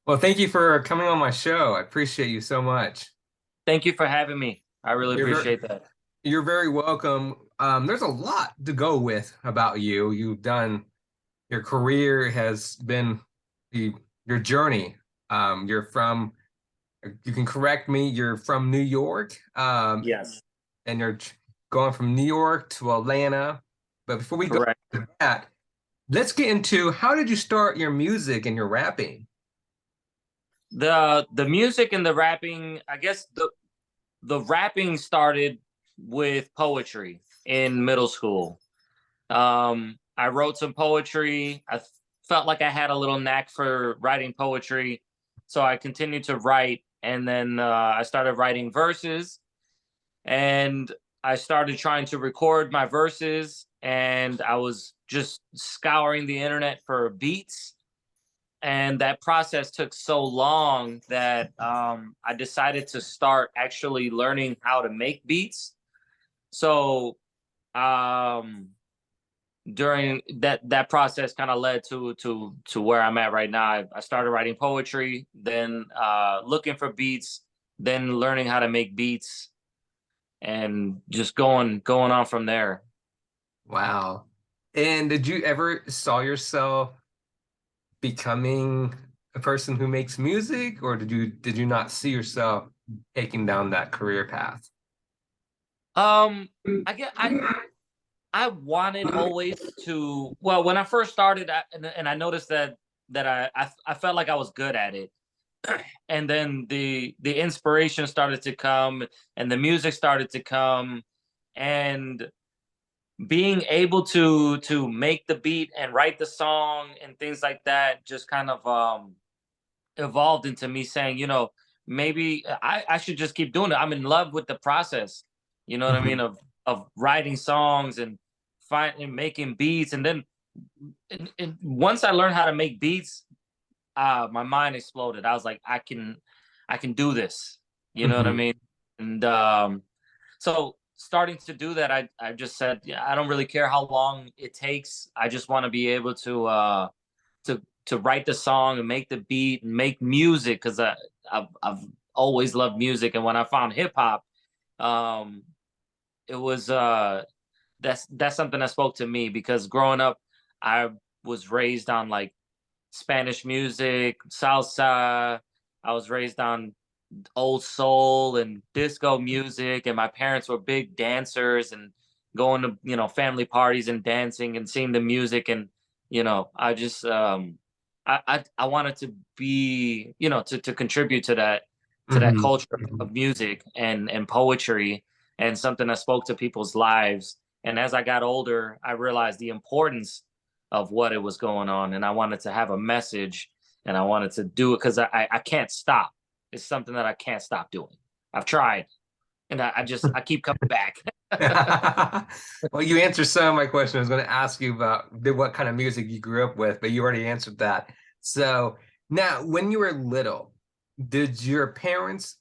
Well, thank you for coming on my show. I appreciate you so much. Thank you for having me. I really You're very, appreciate that. you're very welcome. There's a lot to go with about you. Your career has been the your journey. You're from, you can correct me, you're from New York, Yes, and you're going from New York to Atlanta. But before we go correct. to that, let's get into how did you start your music and your rapping? The music and the rapping, I guess the rapping started with poetry in middle school. I wrote some poetry. Felt like I had a little knack for writing poetry, so I continued to write, and then I started writing verses, and I started trying to record my verses, and I was just scouring the internet for beats, and that process took so long that I decided to start actually learning how to make beats. So um, during that process, kind of led to where I'm at right now. I started writing poetry, then looking for beats, then learning how to make beats, and just going on from there. Wow. And did you ever saw yourself becoming a person who makes music, or did you not see yourself taking down that career path? Um, I get I wanted always to. Well, when I first started, and I noticed that I felt like I was good at it, and then the inspiration started to come, and the music started to come, and being able to make the beat and write the song and things like that just kind of evolved into me saying, maybe I should just keep doing it. I'm in love with the process, you know what I mean, Mhm. of writing songs and finding making beats. And then and once I learned how to make beats, my mind exploded. I was like, I can do this. You know what I Mhm. mean? And so starting to do that, I just said, yeah, I don't really care how long it takes. I just want to be able to write the song and make the beat and make music because I've always loved music. And when I found hip hop, um, it was that's something that spoke to me because growing up, I was raised on like Spanish music, salsa. I was raised on old soul and disco music, and my parents were big dancers and going to family parties and dancing and seeing the music. And I just I wanted to be to contribute to that Mhm. culture of music and poetry, and something that spoke to people's lives. And as I got older, I realized the importance of what it was going on, and I wanted to have a message, and I wanted to do it because I can't stop. It's something that I can't stop doing. I've tried, and I keep coming back. Well, you answered some of my question. I was going to ask you about what kind of music you grew up with, but you already answered that. So now, when you were little, did your parents,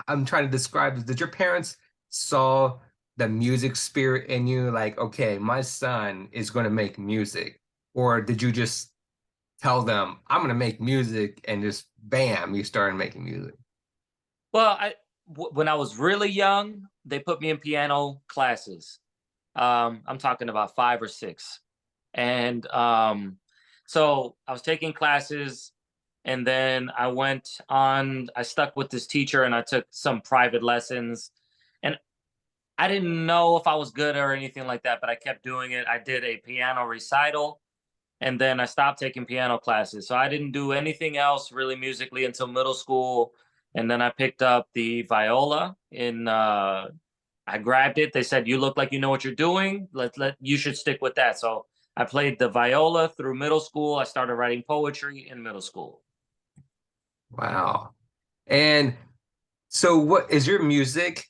I'm trying to describe this, did your parents saw the music spirit in you, like, okay, my son is going to make music? Or did you just tell them, I'm going to make music and just bam, you started making music? Well, when I was really young, they put me in piano classes. I'm talking about 5 or 6, and so I was taking classes, and then I went on. I stuck with this teacher, and I took some private lessons, and I didn't know if I was good or anything like that, but I kept doing it. I did a piano recital, and then I stopped taking piano classes. So I didn't do anything else really musically until middle school, and then I picked up the viola in. I grabbed it. They said, "You look like you know what you're doing. Let you should stick with that." So I played the viola through middle school. I started writing poetry in middle school. Wow. And so, what is your music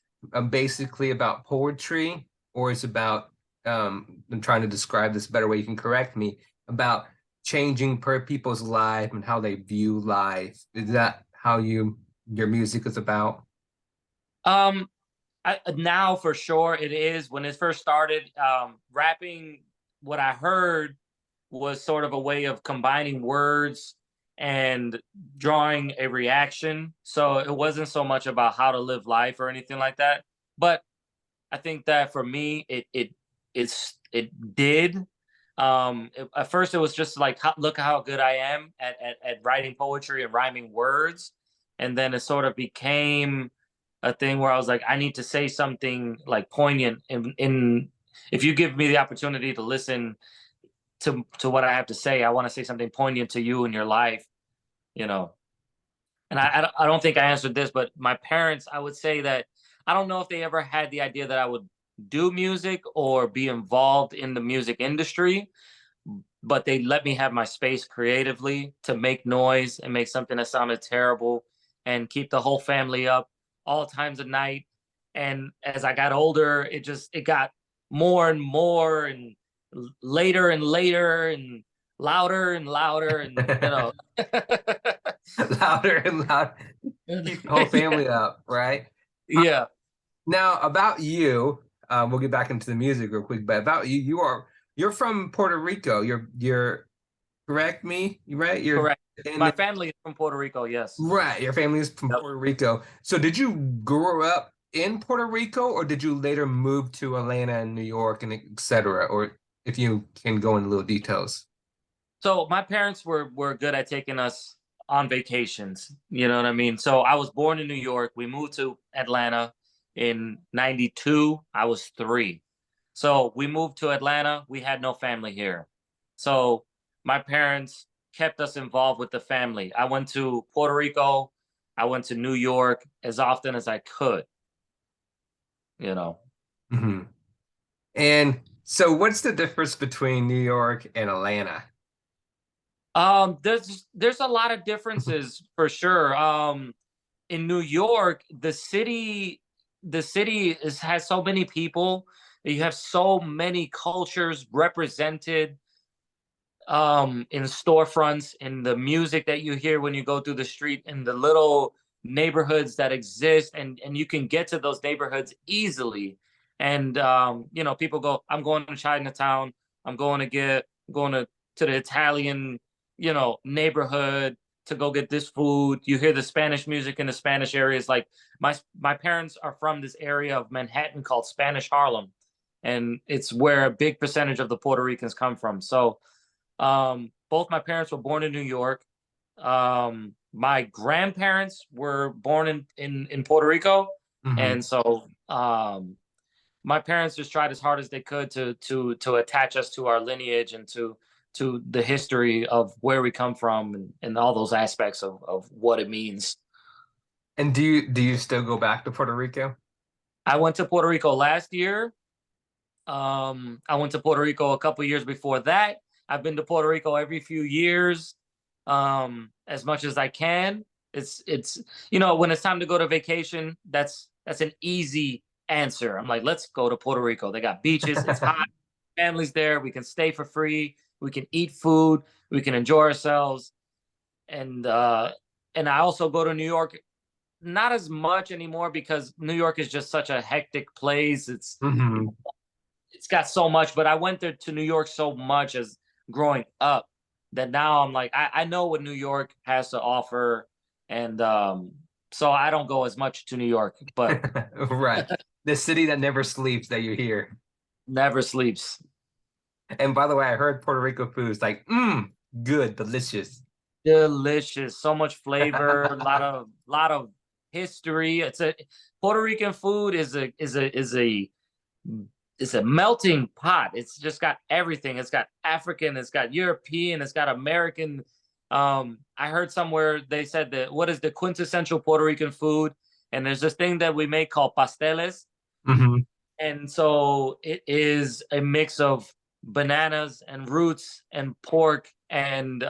basically about poetry, or is about I'm trying to describe this a better way, you can correct me, about changing per people's life and how they view life? Is that how your music is about? Um, now for sure it is. When it first started, rapping, what I heard was sort of a way of combining words and drawing a reaction. So it wasn't so much about how to live life or anything like that. But I think that for me, it did. At first, it was just like, look how good I am at writing poetry and rhyming words, and then it sort of became a thing where I was like, I need to say something like poignant. In if you give me the opportunity to listen to what I have to say, I want to say something poignant to you in your life, you know. And I don't think I answered this, but my parents, I would say that I don't know if they ever had the idea that I would do music or be involved in the music industry, but they let me have my space creatively to make noise and make something that sounded terrible and keep the whole family up all times of night. And as I got older, it got more and more and later and later and louder and louder and Louder and louder. Keep the whole family up, right? yeah. Now about you, we'll get back into the music real quick, but about you, you're from Puerto Rico. You're correct me, right? You're Correct. in My family is from Puerto Rico, yes. right. Your family is from Yep. Puerto Rico. So did you grow up in Puerto Rico, or did you later move to Atlanta and New York and etc.? Or if you can go into little details. So my parents were good at taking us on vacations. You know what I mean? So I was born in New York. We moved to Atlanta in 92. I was 3. So we moved to Atlanta. We had no family here. So my parents kept us involved with the family. I went to Puerto Rico. I went to New York as often as I could, you know. Hmm. And so what's the difference between New York and Atlanta? There's a lot of differences for sure. In New York, the city has so many people. You have so many cultures represented in storefronts, in the music that you hear when you go through the street, in the little neighborhoods that exist, and you can get to those neighborhoods easily. And people go, I'm going to Chinatown, I'm going to the Italian, neighborhood to go get this food. You hear the Spanish music in the Spanish areas. Like my parents are from this area of Manhattan called Spanish Harlem, and it's where a big percentage of the Puerto Ricans come from. So both my parents were born in New York. My grandparents were born in Puerto Rico, Hmm. and so my parents just tried as hard as they could to attach us to our lineage and to the history of where we come from and all those aspects of what it means. And do you still go back to Puerto Rico? I went to Puerto Rico last year. I went to Puerto Rico a couple years before that. I've been to Puerto Rico every few years, as much as I can. It's when it's time to go to vacation, that's an easy answer. I'm like, let's go to Puerto Rico. They got beaches. It's hot. Families there. We can stay for free. We can eat food. We can enjoy ourselves. And I also go to New York, not as much anymore because New York is just such a hectic place. Hmm. It's got so much, but I went there to New York so much as growing up that now I'm like, I know what New York has to offer. And so I don't go as much to New York, but Right. The city that never sleeps that you hear. never sleeps. And by the way, I heard Puerto Rico food is like, good, delicious. Delicious, so much flavor, a lot of history. Puerto Rican food is a melting pot. It's just got everything. It's got African, it's got European, it's got American. I heard somewhere they said that what is the quintessential Puerto Rican food? And there's this thing that we make called pasteles. Hmm. And so it is a mix of bananas and roots and pork, and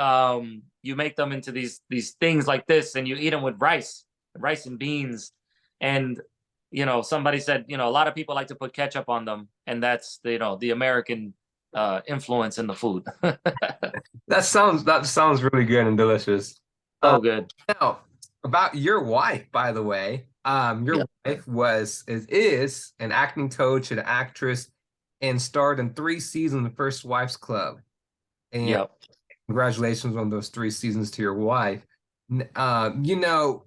you make them into these things like this, and you eat them with rice and beans. And somebody said, a lot of people like to put ketchup on them, and that's the American influence in the food. That sounds really good and delicious. So good. Now, about your wife, by the way, Yeah. your wife is an acting coach and actress and starred in 3 seasons of First Wives Club. And Yep. Congratulations on those 3 seasons to your wife. You know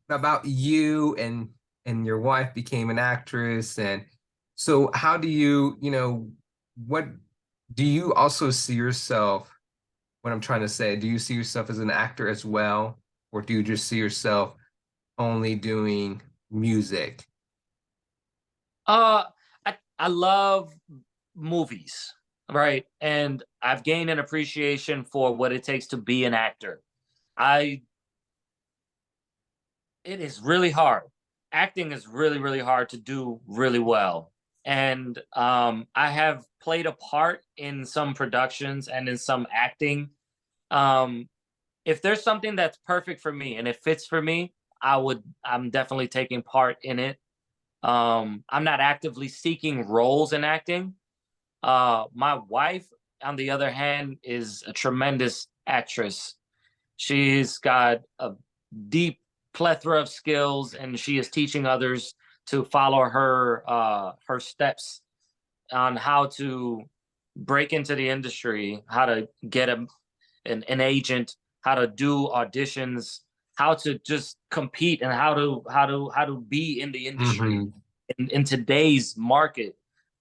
about you and your wife became an actress, and so how do you, what do you also see yourself? What I'm trying to say, do you see yourself as an actor as well, or do you just see yourself only doing music? Uh, I love movies, right? And I've gained an appreciation for what it takes to be an actor. I It is really hard. Acting is really, really hard to do really well. And I have played a part in some productions and in some acting. Um, if there's something that's perfect for me and it fits for me, I'm definitely taking part in it. I'm not actively seeking roles in acting. My wife, on the other hand, is a tremendous actress. She's got a deep plethora of skills, and she is teaching others to follow her steps on how to break into the industry, how to get an agent, how to do auditions, how to just compete, and how to be in the industry. Hmm. In today's market,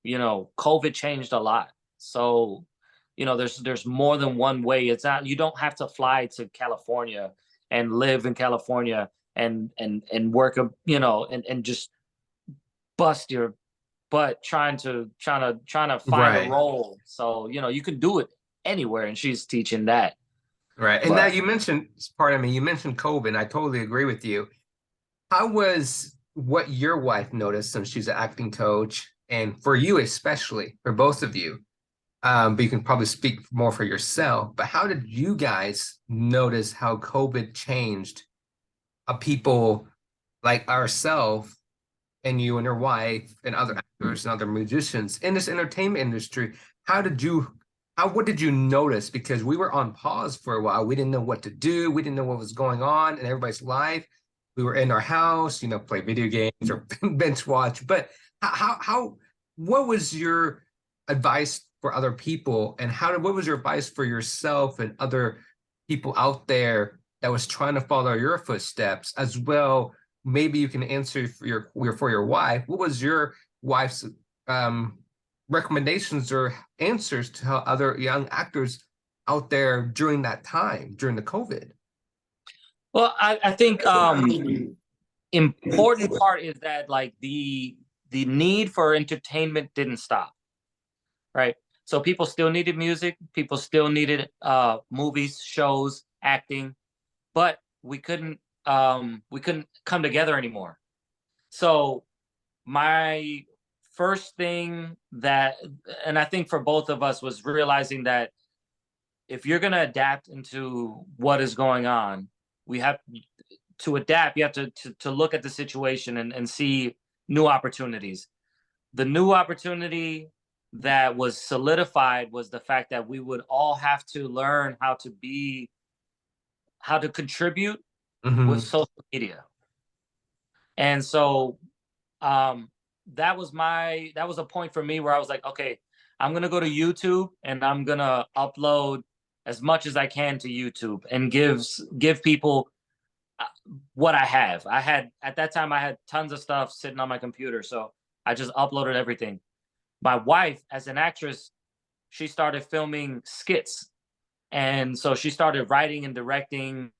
COVID changed a lot. So, there's more than one way. It's not, you don't have to fly to California and live in California and work and just bust your butt trying to find a Right, role. So, you can do it anywhere, and she's teaching that. right. And now But you mentioned, pardon me, you mentioned COVID, and I totally agree with you. How was what your wife noticed since she's an acting coach, and for you especially, for both of you? But you can probably speak more for yourself. But how did you guys notice how COVID changed people like ourselves and you and your wife and other actors and other musicians in this entertainment industry? How did you, what did you notice? Because we were on pause for a while. We didn't know what to do. We didn't know what was going on in everybody's life. We were in our house, play video games or bench watch. But what was your advice for other people, and what was your advice for yourself and other people out there that was trying to follow your footsteps as well? Maybe you can answer for your wife. What was your wife's um, recommendations or answers to how other young actors out there during that time, during the COVID? well, I think important part is that, like, the need for entertainment didn't stop, right? So people still needed music, people still needed movies, shows, acting, but we couldn't come together anymore. So my first thing that, and I think for both of us, was realizing that if you're going to adapt into what is going on, we have to adapt. You have to look at the situation and see new opportunities. The new opportunity that was solidified was the fact that we would all have to learn how to contribute with Hmm. social media. And so um that was a point for me where I was like, okay, I'm gonna go to YouTube and I'm gonna upload as much as I can to YouTube and give people uh, what I have. I had At that time I had tons of stuff sitting on my computer, so I just uploaded everything. My wife, as an actress, she started filming skits, and so she started writing and directing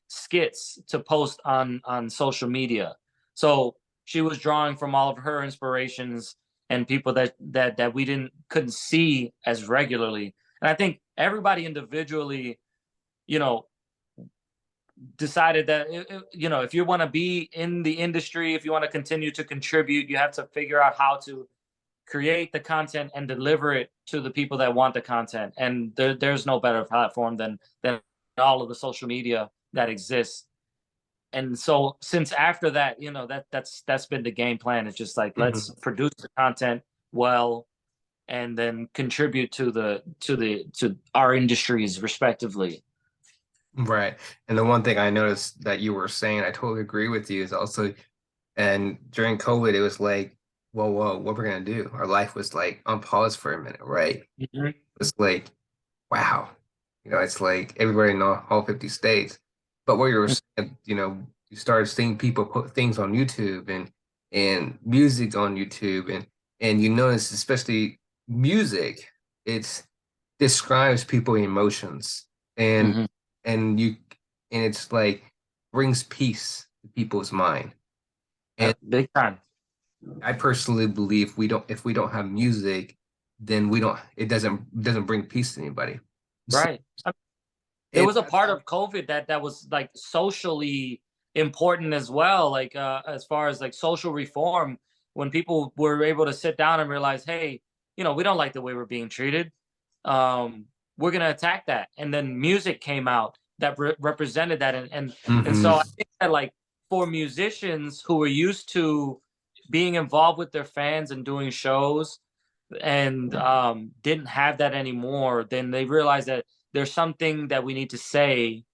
skits to post on social media. So she was drawing from all of her inspirations and people that we couldn't see as regularly. And I think everybody individually, you know decided that, if you want to be in the industry, if you want to continue to contribute, you have to figure out how to create the content and deliver it to the people that want the content. And there's no better platform than all of the social media that exists. And so since after that, that's been the game plan. It's just like, let's Hmm. produce the content well, and then contribute to our industries respectively. Right. And the one thing I noticed that you were saying, I totally agree with you, is also, and during COVID, it was like, whoa, whoa, what we're gonna do? Our life was like on pause for a minute, right? Mhm. It's like, wow. It's like everywhere in all 50 states. But what you were saying, you started seeing people put things on YouTube and music on YouTube and you notice especially music, it's describes people emotions and Hmm. and you and it's like brings peace to people's mind. And Yep, big time. I personally believe we don't if we don't have music, then we don't it doesn't bring peace to anybody. So, Right. There and was a part of COVID that was like socially important as well, like as far as like social reform, when people were able to sit down and realize, hey, we don't like the way we're being treated. We're gonna attack that, and then music came out that represented that, and mhm. so I think that like for musicians who were used to being involved with their fans and doing shows and didn't have that anymore, then they realized that there's something that we need to say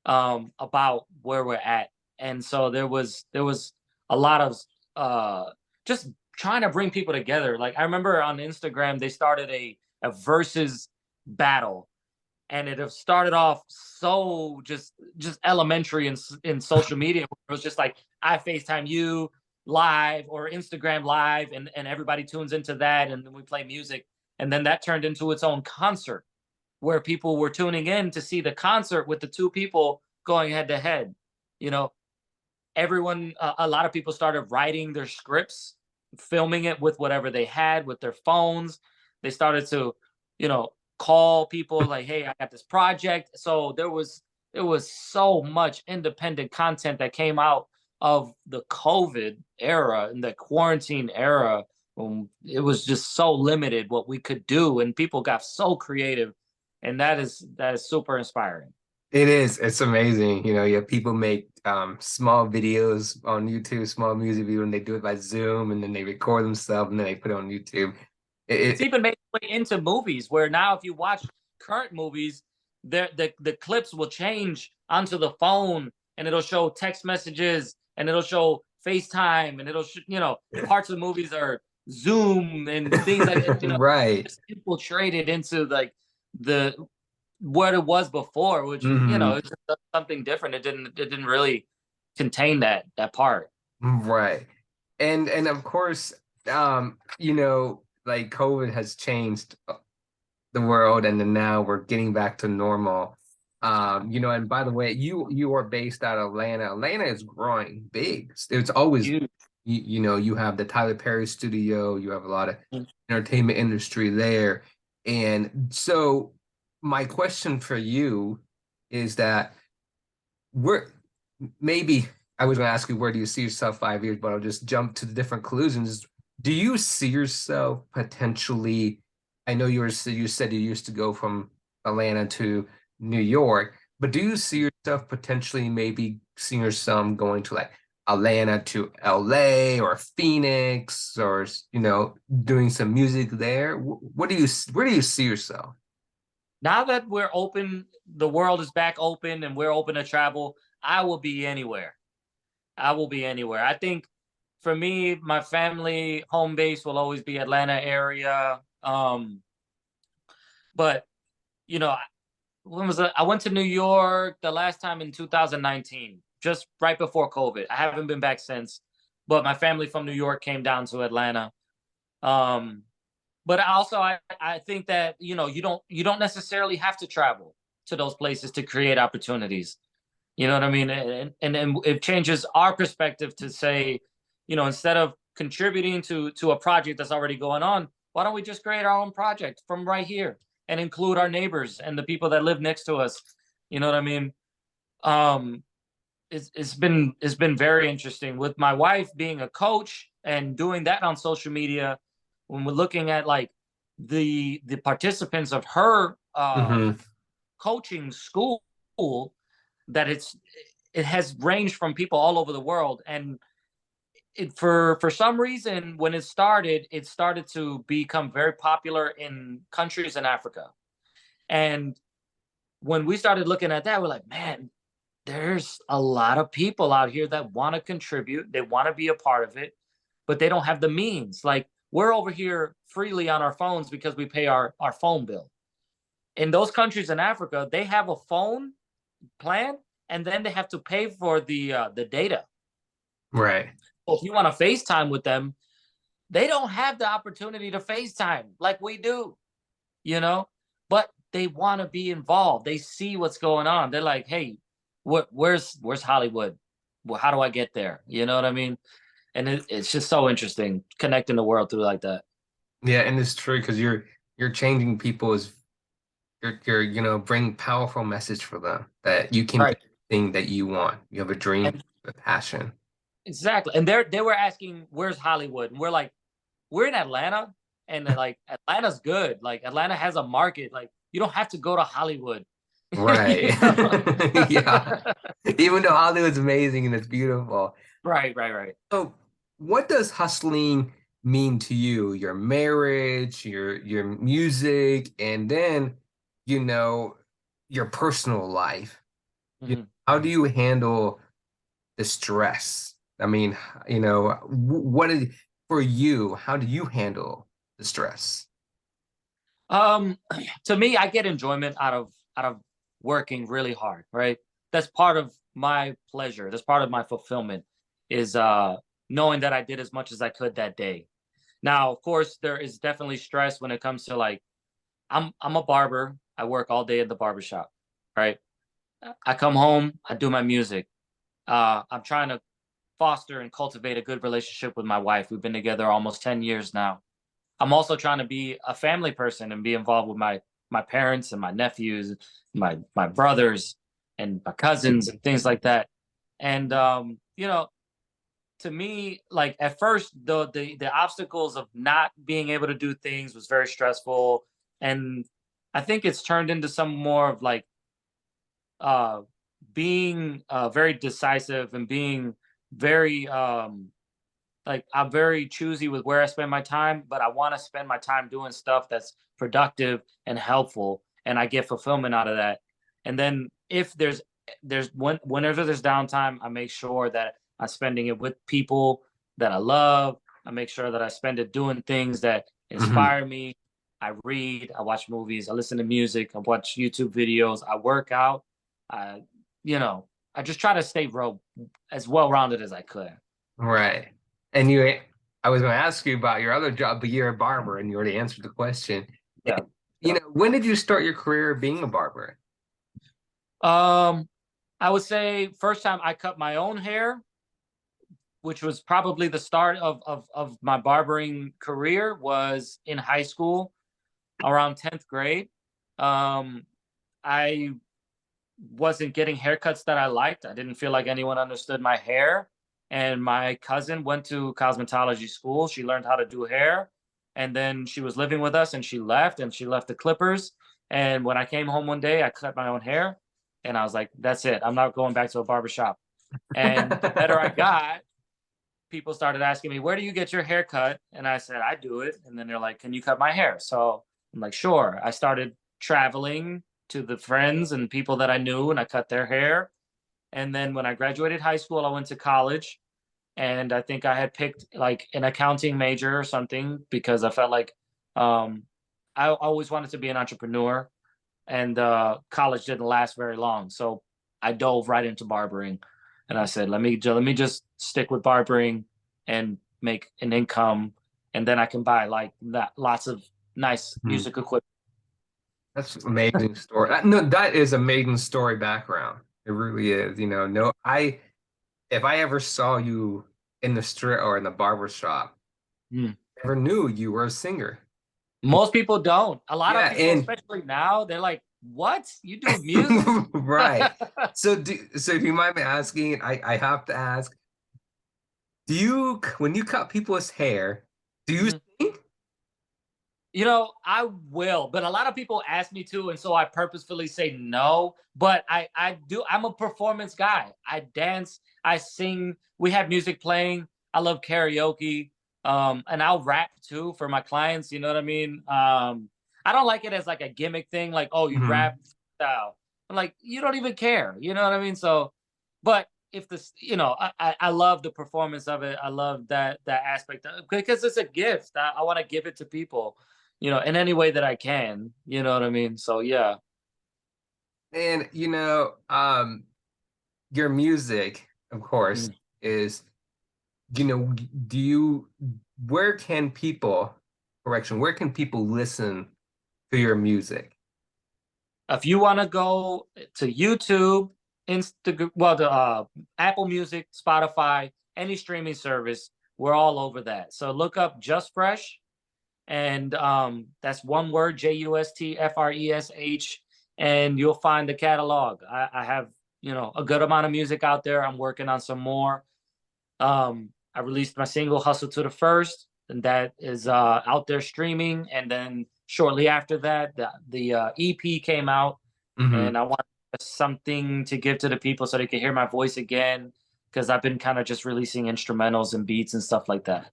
about where we're at. And so there was a lot of uh, just trying to bring people together. Like I remember on Instagram they started a versus battle, and it have started off so just elementary in social media. It was just like I FaceTime you live or Instagram live, and everybody tunes into that, and then we play music, and then that turned into its own concert where people were tuning in to see the concert with the two people going head to head. You know, everyone, a lot of people started writing their scripts, filming it with whatever they had with their phones. They started to, call people like, "Hey, I got this project." So there was so much independent content that came out of the COVID era and the quarantine era. It was just so limited what we could do, and people got so creative, and that is super inspiring. It is. It's amazing. Yeah, people make small videos on YouTube, small music video, and they do it by Zoom, and then they record themselves, and then they put it on YouTube. It's It even made its way into movies where now if you watch current movies, the clips will change onto the phone, and it'll show text messages, and it'll show FaceTime, and parts of movies are Zoom and things like that, right. just infiltrated into like the what it was before, which Hmm. it's just something different. It didn't really contain that part. Right. And of course, like COVID has changed the world and then now we're getting back to normal. And by the way, you are based out of Atlanta. Atlanta is growing big. It's always You you have the Tyler Perry studio, you have a lot of entertainment industry there. And so my question for you is that we're maybe I was going to ask you where do you see yourself 5 years, but I'll just jump to the different conclusions. Do you see yourself potentially? I know you said you used to go from Atlanta to New York, but do you see yourself potentially maybe seeing yourself going to like Atlanta to LA or Phoenix or doing some music there? What do you where do you see yourself? Now that we're open, the world is back open and we're open to travel, I will be anywhere. I will be anywhere. I think for me, my family home base will always be Atlanta area. But you know, when was it? I went to New York the last time in 2019, just right before COVID. I haven't been back since, but my family from New York came down to Atlanta. Um, but also I think that you don't necessarily have to travel to those places to create opportunities. You know what I mean? And it changes our perspective to say, instead of contributing to a project that's already going on, why don't we just create our own project from right here and include our neighbors and the people that live next to us? You know what I mean? Um, it's been very interesting with my wife being a coach and doing that on social media. When we're looking at like the participants of her Hmm. coaching school, that it has ranged from people all over the world, and for some reason when it started to become very popular in countries in Africa. And when we started looking at that, we're like, man, there's a lot of people out here that want to contribute, they want to be a part of it, but they don't have the means. Like we're over here freely on our phones because we pay our phone bill. in those countries in Africa, they have a phone plan, and then they have to pay for the data. Right. So if you want to FaceTime with them, they don't have the opportunity to FaceTime like we do, you know. But they want to be involved. They see what's going on. They're like, "Hey, where's Hollywood? Well, how do I get there?" You know what I mean? And it's just so interesting connecting the world through like that. Yeah, and it's true because you're changing people's you're bring powerful message for them that you can be Right. anything that you want. You have a dream, And a passion. exactly. And they were asking, "Where's Hollywood?" And we're like, "We're in Atlanta, and like Atlanta's good. Like Atlanta has a market. Like you don't have to go to Hollywood." You Right. know? Yeah. Even though Hollywood's amazing and it's beautiful. Right, right, right. So, what does hustling mean to you? Your marriage, your music, and then, you know, your personal life. Mhm. How do you handle the stress? I mean, what is for you? How do you handle the stress? Um, to me, I get enjoyment out of working really hard, right? That's part of my pleasure. That's part of my fulfillment is knowing that I did as much as I could that day. Now, of course, there is definitely stress when it comes to like I'm a barber. I work all day at the barber shop, right? I come home, I do my music. I'm trying to foster and cultivate a good relationship with my wife. We've been together almost 10 years now. I'm also trying to be a family person and be involved with my parents and my nephews, my brothers and my cousins and things like that. And you know, to me, like at first the obstacles of not being able to do things was very stressful. And I think it's turned into some more of like uh being very decisive and being very like I'm very choosy with where I spend my time, but I want to spend my time doing stuff that's productive and helpful, and I get fulfillment out of that. And then if whenever there's downtime, I make sure that I'm spending it with people that I love. I make sure that I spend it doing things that Hmm. inspire me. I read, I watch movies, I listen to music, I watch YouTube videos, I work out. I, you know, I just try to stay as well rounded as I could. Right. And I was going to ask you about your other job, but you're a barber, and you already answered the question. Yeah. When did you start your career being a barber? Um, I would say first time I cut my own hair, which was probably the start of my barbering career, was in high school around 10th grade. Um, I wasn't getting haircuts that I liked. I didn't feel like anyone understood my hair. And my cousin went to cosmetology school. She learned how to do hair. And then she was living with us and she left the clippers. And when I came home one day, I cut my own hair and I was like, that's it. I'm not going back to a barber shop. And the better I got, people started asking me, where do you get your hair cut? And I said, I do it. And then they're like, can you cut my hair? So I'm like, sure. I started traveling to the friends and people that I knew and I cut their hair. And then when I graduated high school, I went to college and I think I had picked like an accounting major or something because I felt like um, I always wanted to be an entrepreneur and college didn't last very long. So I dove right into barbering, and I said, let me just stick with barbering and make an income, and then I can buy like that lots of nice Mhm. music equipment. That's amazing story. No, that is amazing story background. It really is. No, if I ever saw you in the street or in the barber shop, Mm. never knew you were a singer. Most people don't. A lot of Yeah, people, and especially now, they're like, "What? You do music?" right. So if you mind me asking, I have to ask, when you cut people's hair, do you Mhm. sing? You know, I will, but a lot of people ask me to, and so I purposefully say no. But I do. I'm a performance guy. I dance, I sing. We have music playing. I love karaoke, and I'll rap too for my clients. You know what I mean? I don't like it as like a gimmick thing, like oh, you rap Mhm. style. I'm like, you don't even care. You know what I mean? So, but if this, I love the performance of it. I love that aspect because it's a gift. I want to give it to people in any way that I can. You know what I mean? So yeah. And your music, of course, Mm. is, do you, where can people, correction, where can people listen to your music? If you want to go to YouTube, Instagram, well, the Apple Music, Spotify, any streaming service, we're all over that. So look up Just Fresh, and that's one word, JUSTFRESH, and you'll find the catalog. I have a good amount of music out there. I'm working on some more. I released my single "Hustle to the First," and that is out there streaming. And then shortly after that, the EP came out, Hmm. and I want something to give to the people so they can hear my voice again, because I've been kind of just releasing instrumentals and beats and stuff like that. So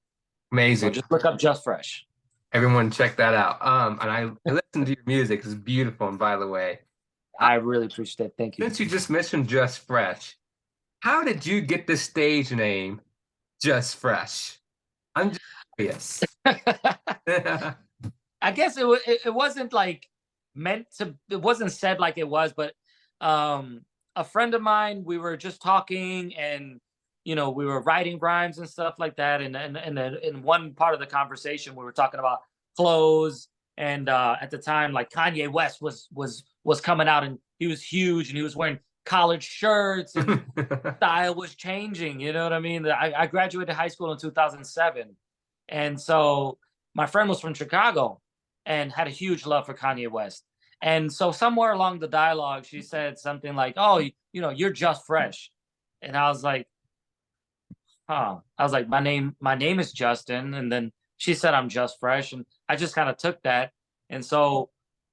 Amazing. just look up Just Fresh. Everyone check that out. And I listen to your music. It's beautiful. And by the way, uh, I really appreciate it. Thank you. since you just mentioned Just Fresh, how did you get the stage name Just Fresh? I'm just curious. I guess it wasn't like meant to. It wasn't said like it was, but a friend of mine, we were just talking, and we were writing rhymes and stuff like that. And in one part of the conversation, we were talking about clothes, and at the time, like Kanye West was coming out, and he was huge, and he was wearing collared shirts, and style was changing. You know what I mean? I graduated high school in 2007, and so my friend was from Chicago and had a huge love for Kanye West. And so somewhere along the dialogue, she said something like, "Oh, you're Just Fresh," and I was like, "Huh?" I was like, "My name is Justin," and then she said, "I'm Just Fresh," and I just kind of took that. And so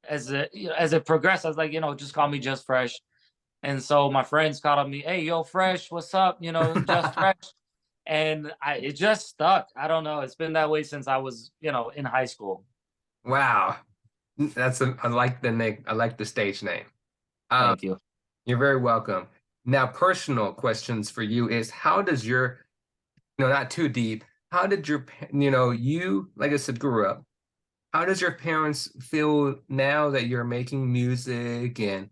as it progressed, I was like, just call me Just Fresh. And so my friends called me, "Hey, yo, Fresh, what's up? Just Fresh." And it just stuck. I don't know. It's been that way since I was, in high school. Wow. I like the name. I like the stage name. Um, Thank you. you're very welcome. Now, personal questions for you is how does your, not too deep, how did you, like I said, grew up. How does your parents feel now that you're making music and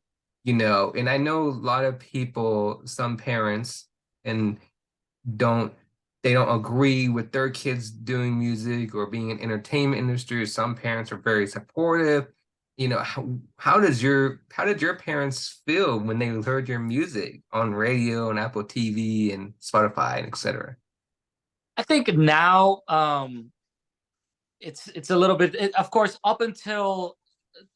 I know a lot of people, some parents, and don't they don't agree with their kids doing music or being in entertainment industry. Some parents are very supportive. How did your parents feel when they heard your music on radio and Apple TV and Spotify and etc.? I think now it's a little bit, of course, up until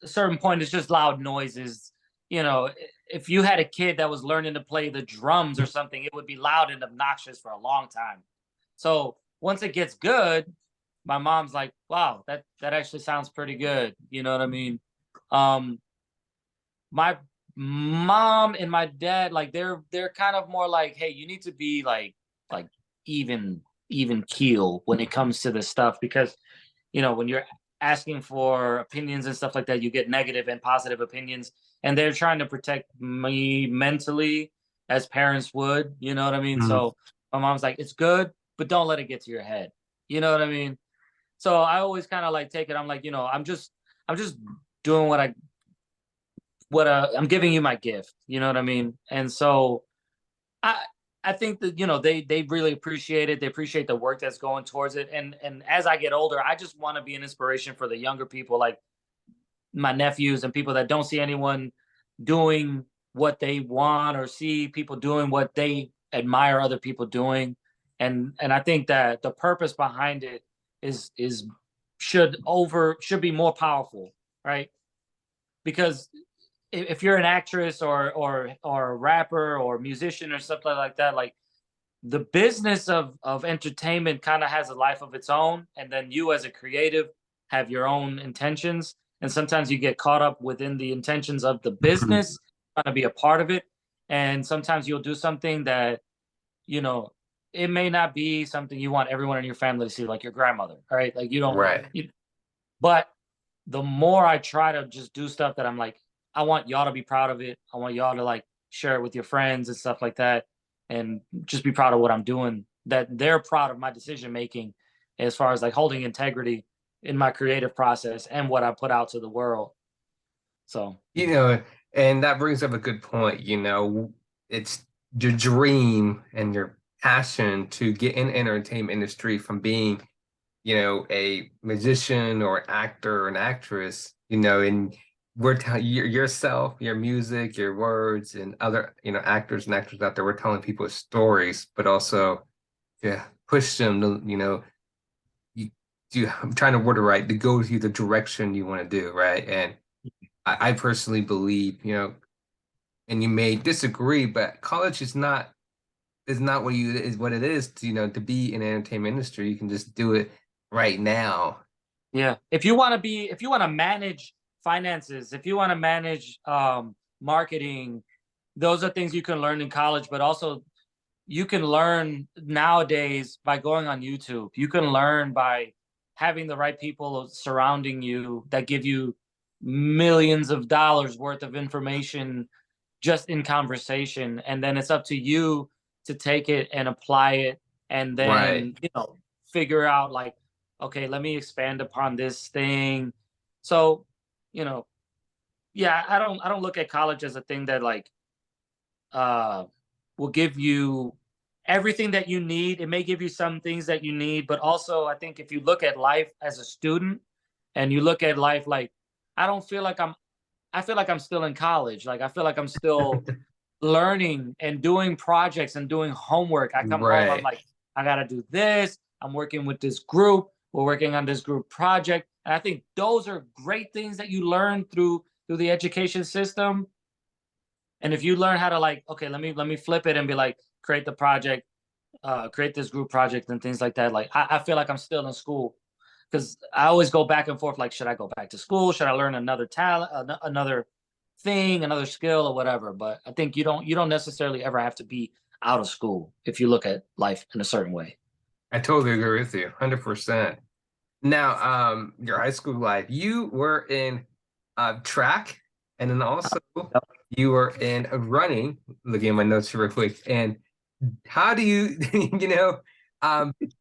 a certain point, it's just loud noises. You know, if you had a kid that was learning to play the drums or something, it would be loud and obnoxious for a long time. So once it gets good, my mom's like, "Wow, that actually sounds pretty good." You know what I mean? Um, my mom and my dad, like they're kind of more like, "Hey, you need to be like even even keel when it comes to this stuff, because when you're asking for opinions and stuff like that, you get negative and positive opinions, and they're trying to protect me mentally as parents would. You know what I mean? Mhm. So my mom's like, "It's good, but don't let it get to your head." You know what I mean? So I always kind of like take it. I'm like, I'm just doing I'm giving you my gift. You know what I mean? And so I I think that they really appreciate it. They appreciate the work that's going towards it. And as I get older, I just want to be an inspiration for the younger people, like my nephews and people that don't see anyone doing what they want, or see people doing what they admire other people doing. And I think that the purpose behind it is should be more powerful, right? Because if you're an actress or a rapper or musician or something like that, like the business of entertainment kind of has a life of its own, and then you as a creative have your own intentions, and sometimes you get caught up within the intentions of the business, trying to be a part of it, and sometimes you'll do something that you know it may not be something you want everyone in your family to see, like your grandmother, right? Like you don't Right. but the more I try to just do stuff that I'm like, I want y'all to be proud of it. I want y'all to like share it with your friends and stuff like that, and just be proud of what I'm doing. That they're proud of my decision making, as far as like holding integrity. in my creative process and what I put out to the world. So You know, and that brings up a good point. It's your dream and your passion to get in entertainment industry from being, a musician or actor or an actress, and we're telling yourself, your music, your words, and other, actors and actors out there, we're telling people stories, but also, yeah, push them to, you, I'm trying to word it right, to go to the direction you want to do, right? And I personally believe, and you may disagree, but college is not what you is what it is to, to be in the entertainment industry. You can just do it right now. yeah, if you want to manage finances, if you want to manage marketing, those are things you can learn in college, but also you can learn nowadays by going on YouTube. You can learn by having the right people surrounding you that give you millions of dollars worth of information just in conversation. And then it's up to you to take it and apply it and Right. then, figure out like, okay, let me expand upon this thing. So, you know, yeah, I don't look at college as a thing that like uh will give you everything that you need. It may give you some things that you need, but also I think if you look at life as a student and you look at life like I don't feel like I feel like I'm still in college. Like I feel like I'm still learning and doing projects and doing homework. I come home, I'm Right. like, I gotta do this. I'm working with this group. We're working on this group project. And I think those are great things that you learn through the education system. And if you learn how to like, okay, let me flip it and be like, create the project, create this group project and things like that. Like I feel like I'm still in school because I always go back and forth. Like, should I go back to school? Should I learn another talent, another thing, another skill, or whatever? But I think you don't necessarily ever have to be out of school if you look at life in a certain way. I totally agree with you, 100%. Now, your high school life, you were in track, and then also Yep. you were in running. Looking at my notes here real quick. And how do you, do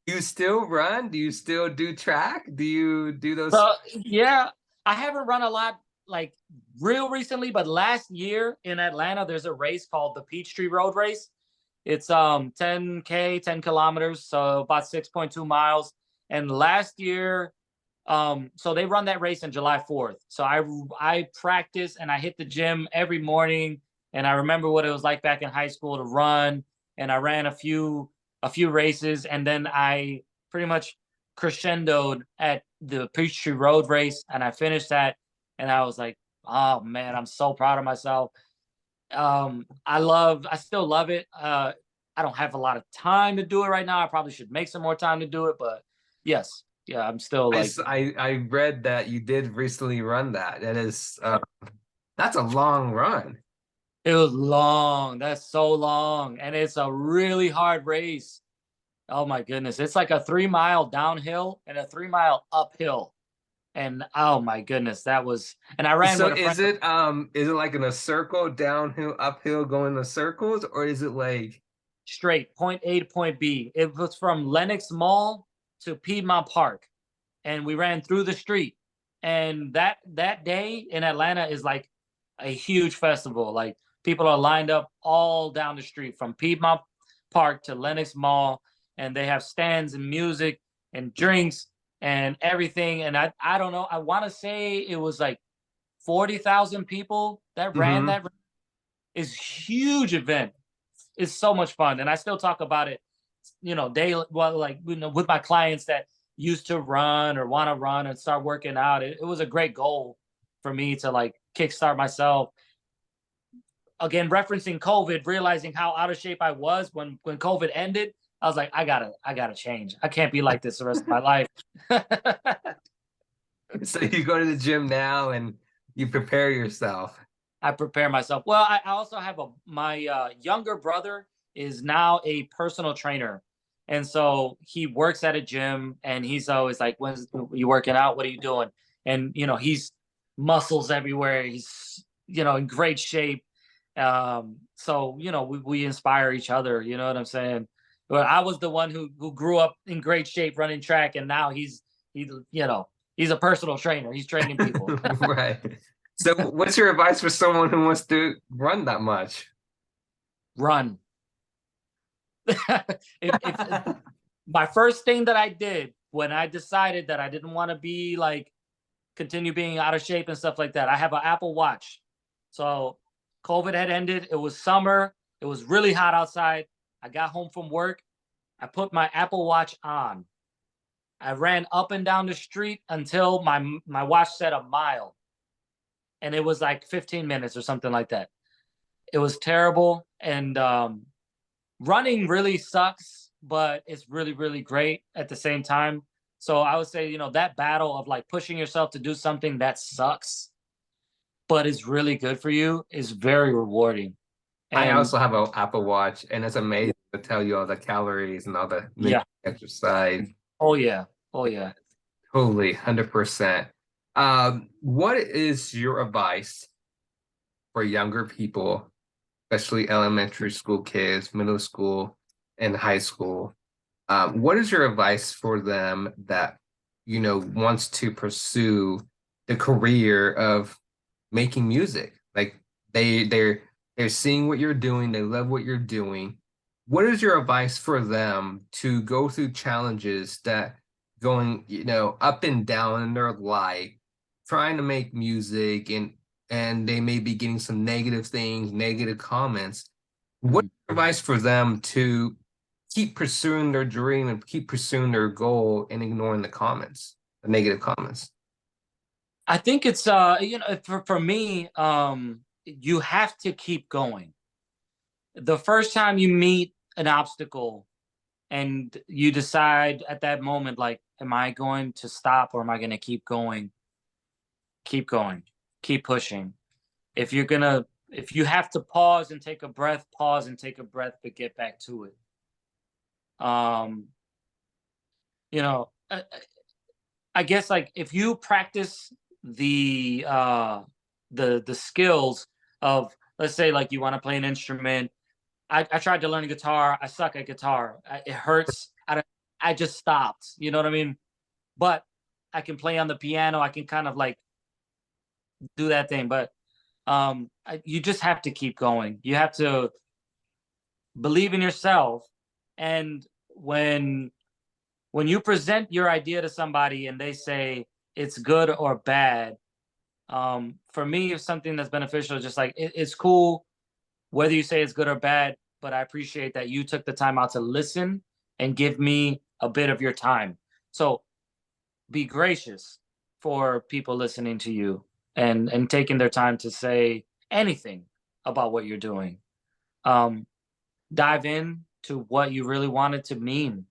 you still run? Do you still do track? Do you do those? So yeah, I haven't run a lot like real recently, but last year in Atlanta, there's a race called the Peachtree Road Race. It's 10K, 10 kilometers, so about 6.2 miles. And last year, so they run that race on July 4th. So I practice and I hit the gym every morning. And I remember what it was like back in high school to run. And I ran a few races, and then I pretty much crescendoed at the Peachtree Road Race, and I finished that. And I was like, oh man, I'm so proud of myself. I still love it. I don't have a lot of time to do it right now. I probably should make some more time to do it, but yes, yeah, I'm still like, I read that you did recently run that. That's a long run. it was long. That's so long. And it's a really hard race. Oh my goodness. It's like a 3 mile downhill and a 3 mile uphill. And oh my goodness, that was, and I ran So with a friend. is it like in a circle, downhill, uphill, going in circles, or is it like Straight, point A to point B. It was from Lenox Mall to Piedmont Park, and we ran through the street. And that day in Atlanta is like a huge festival. Like people are lined up all down the street from Piedmont Park to Lenox Mall, and they have stands and music and drinks and everything. And I don't know. I want to say it was like 40,000 people that ran Mhm. that. Is huge event. It's so much fun, and I still talk about it, daily. Well, like with my clients that used to run or want to run and start working out. It was a great goal for me to like kickstart myself. Again, referencing COVID, realizing how out of shape I was when COVID ended. I was like, I gotta change. I can't be like this the rest of my life. So you go to the gym now and you prepare yourself. I prepare myself. Well, I also have my younger brother is now a personal trainer, and so he works at a gym, and he's always like, "When's you working out? What are you doing?" And he's muscles everywhere. He's in great shape. So we inspire each other. You know what I'm saying? But I was the one who grew up in great shape running track, and now he He's a personal trainer. He's training people. Right. So what's your advice for someone who wants to run that much? Run. if my first thing that I did when I decided that I didn't want to be like continue being out of shape and stuff like that, I have an Apple Watch. So COVID had ended. It was summer. It was really hot outside. I got home from work. I put my Apple Watch on. I ran up and down the street until my watch said a mile. And it was like 15 minutes or something like that. It was terrible. And running really sucks, but it's really, really great at the same time. So I would say, that battle of like pushing yourself to do something that sucks, but is really good for you is very rewarding. I And also have an Apple Watch, and it's amazing to tell you all the calories and all the yeah, exercise. oh yeah, oh yeah. Totally, 100%. What is your advice for younger people, especially elementary school kids, middle school, and high school? What is your advice for them that, wants to pursue the career of making music? Like they're seeing what you're doing, they love what you're doing. What is your advice for them to go through challenges that going, up and down in their life, trying to make music and they may be getting some negative things, negative comments. What's your advice for them to keep pursuing their dream and keep pursuing their goal and ignoring the comments, the negative comments? I think it's for me, you have to keep going. The first time you meet an obstacle and you decide at that moment, like, am I going to stop or am I going to keep going? Keep going, keep pushing. If you have to pause and take a breath, pause and take a breath, but get back to it. Um, you know, I guess like if you practice the skills of, let's say, like you want to play an instrument. I tried to learn guitar. I suck at guitar. It hurts. I just stopped. You know what I mean? But I can play on the piano. I can kind of like do that thing. But you just have to keep going. You have to believe in yourself. And when you present your idea to somebody and they say it's good or bad, for me, it's something that's beneficial. Just like it's cool whether you say it's good or bad, but I appreciate that you took the time out to listen and give me a bit of your time. So be gracious for people listening to you and taking their time to say anything about what you're doing. Um, Dive in to what you really want it to mean.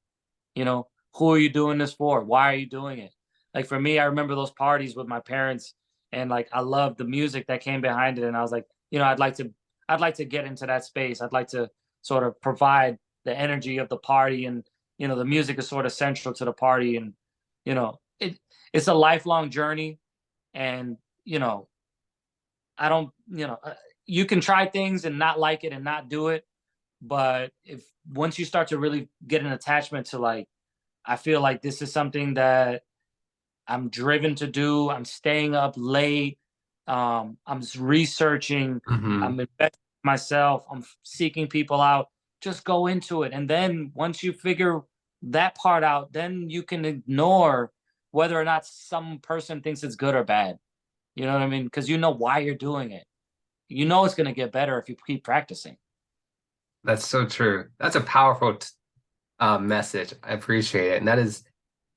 Who are you doing this for? Why are you doing it? Like for me, I remember those parties with my parents, and like I loved the music that came behind it, and I was like, I'd like to get into that space. I'd like to sort of provide the energy of the party, and the music is sort of central to the party, and it's a lifelong journey, and I don't, you can try things and not like it and not do it, but if once you start to really get an attachment to, like, I feel like this is something that I'm driven to do. I'm staying up late. I'm researching. I'm investing in myself. I'm seeking people out. Just go into it. And then once you figure that part out, then you can ignore whether or not some person thinks it's good or bad. You know what I mean? Because you know why you're doing it. You know it's going to get better if you keep practicing. That's so true. That's a powerful message. I appreciate it. And that is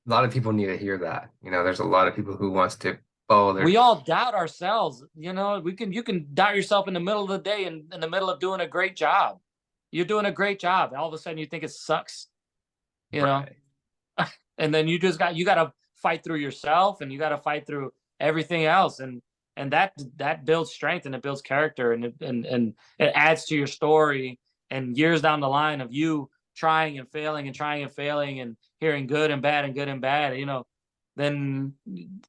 a lot of people need to hear that. There's a lot of people who wants to follow their. We all doubt ourselves. You can doubt yourself in the middle of the day and in the middle of doing a great job. You're doing a great job. And all of a sudden you think it sucks, Right. and then you got to fight through yourself, and you got to fight through everything else. And that builds strength, and it builds character, and it adds to your story. And years down the line of you trying and failing and trying and failing and hearing good and bad and good and bad, then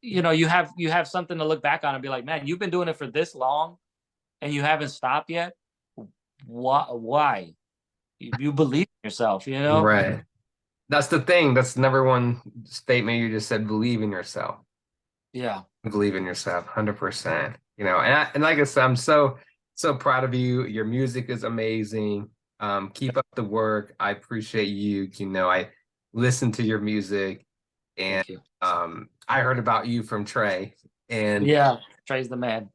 you have something to look back on and be like, man, you've been doing it for this long and you haven't stopped yet. Why? You believe in yourself, Right. That's the thing. That's the number one statement you just said, believe in yourself. Yeah. Believe in yourself, 100%. You know, and like I said, I'm so proud of you. Your music is amazing. Keep up the work. I appreciate you. You know, I listen to your music, and Thank you. I heard about you from Trey, and Yeah. Trey's the man.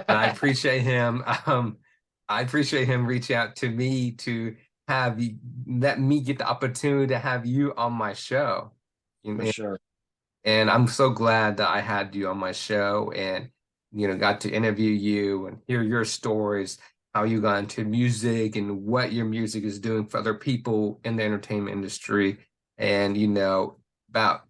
I appreciate him. I appreciate him reaching out to me to have you, let me get the opportunity to have you on my show. For sure. And I'm so glad that I had you on my show and, you know, got to interview you and hear your stories, how you got into music and what your music is doing for other people in the entertainment industry. And, you know, about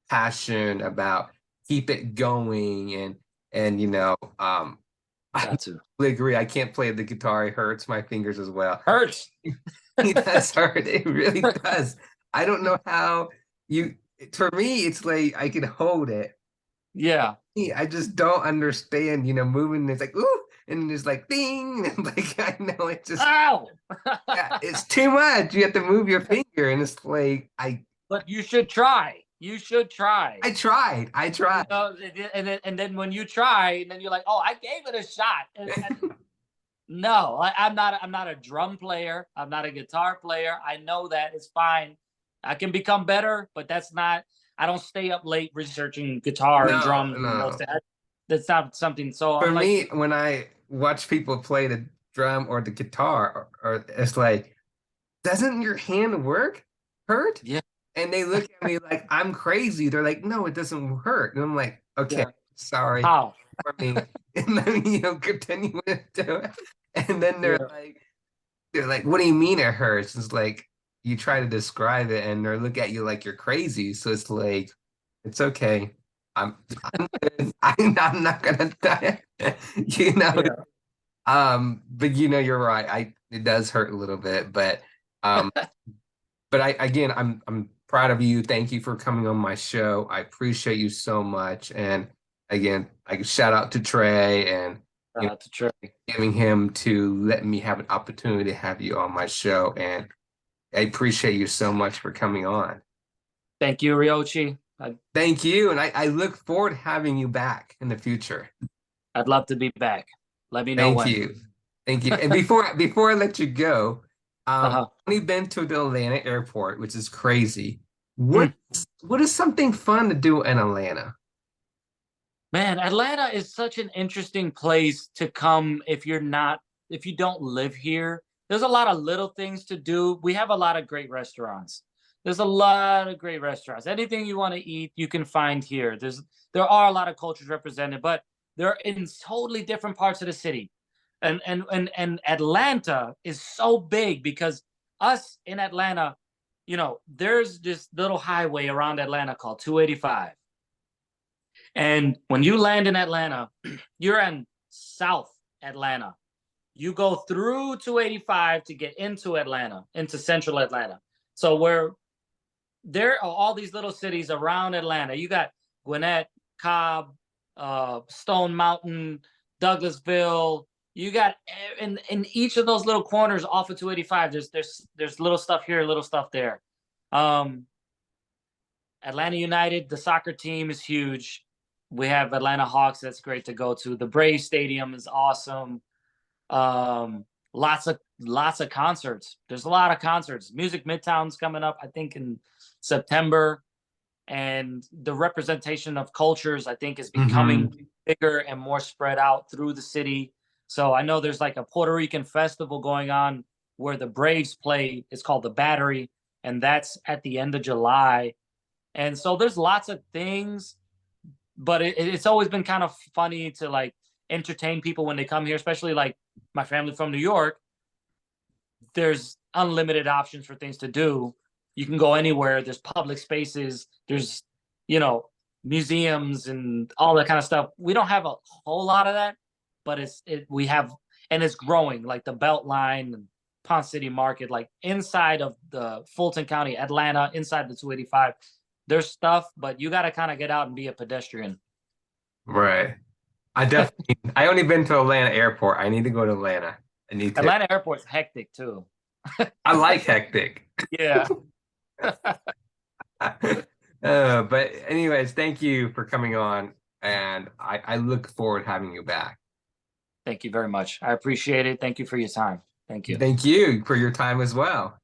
passion, about keep it going and you know, I Got to. totally agree. I can't play the guitar. It hurts my fingers as well. Hurts. It does hurt. It really does. I don't know how you, for me, it's like I can hold it. Yeah. I just don't understand, you know, moving. It's like, ooh, and it's like, ding. And like, I know it just, Ow. yeah, it's too much. You have to move your finger. And it's like, But you should try. You should try. I You tried. know, and then when you try, and then you're like, oh, I gave it a shot. And no, I'm not a drum player. I'm not a guitar player. I know that it's fine. I can become better, but that's not. I don't stay up late researching guitar and No, drums and those no. things. That's not something. So For I'm like, me, when I watch people play the drum or the guitar, or it's like, doesn't your hand hurt? yeah, And they look at me like I'm crazy. They're like, no, it doesn't hurt. And I'm like, okay, yeah. sorry How? for me. And then you know, continue to do it. And then Yeah, they're like, what do you mean it hurts? It's like you try to describe it and they look at you like you're crazy. So it's like, it's okay. I'm good. I'm not gonna die. You know, yeah. but you know, you're right. It does hurt a little bit, um, but I again, I'm proud of you. Thank you for coming on my show. I appreciate you so much. And again, I shout out to Trey and you know, To try. giving him to let me have an opportunity to have you on my show. And I appreciate you so much for coming on. Thank you, Ryochi. Thank you. And I look forward to having you back in the future. I'd love to be back. Let me know Thank when. you. Thank you. And before I let you go, Uh-huh. I've only been to the Atlanta airport, which is crazy. Mm. What is something fun to do in Atlanta? Man, Atlanta is such an interesting place to come if you don't live here. There's a lot of little things to do. We have a lot of great restaurants. There's a lot of great restaurants. Anything you want to eat, you can find here. There are a lot of cultures represented, but they're in totally different parts of the city. And Atlanta is so big because us in Atlanta, you know, there's this little highway around Atlanta called 285. And when you land in Atlanta, you're in South Atlanta. You go through 285 to get into Atlanta, into central Atlanta. So where there are all these little cities around Atlanta. You got Gwinnett, Cobb, Stone Mountain, Douglasville. You got in each of those little corners off of 285. There's little stuff here, little stuff there. Um, Atlanta United, the soccer team is huge. We have Atlanta Hawks. That's great to go to. The Brave Stadium is awesome. Lots of concerts. There's a lot of concerts. Music Midtown's coming up, I think, in September, and the representation of cultures, I think, is becoming bigger and more spread out through the city. So I know there's like a Puerto Rican festival going on where the Braves play. It's called the Battery, and that's at the end of July. And so there's lots of things, but it's always been kind of funny to like entertain people when they come here, especially like my family from New York. There's unlimited options for things to do. You can go anywhere. There's public spaces. There's, you know, museums and all that kind of stuff. We don't have a whole lot of that, but we have, and it's growing, like the Beltline and Ponce City Market, like inside of the Fulton County, Atlanta, inside the 285. There's stuff, but you got to kind of get out and be a pedestrian. Right. I only been to Atlanta airport. I need to go to Atlanta. I need to. Atlanta airport's hectic too. I like hectic. Yeah. But anyways, thank you for coming on. and I look forward to having you back. Thank you very much. I appreciate it. Thank you for your time. Thank you. Thank you for your time as well.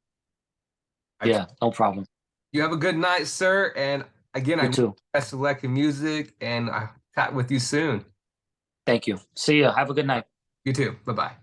Yeah, no problem. You have a good night, sir. And again, I You too. best of luck in music, and I'll chat with you soon. Thank you. See you. Have a good night. You too. Bye bye.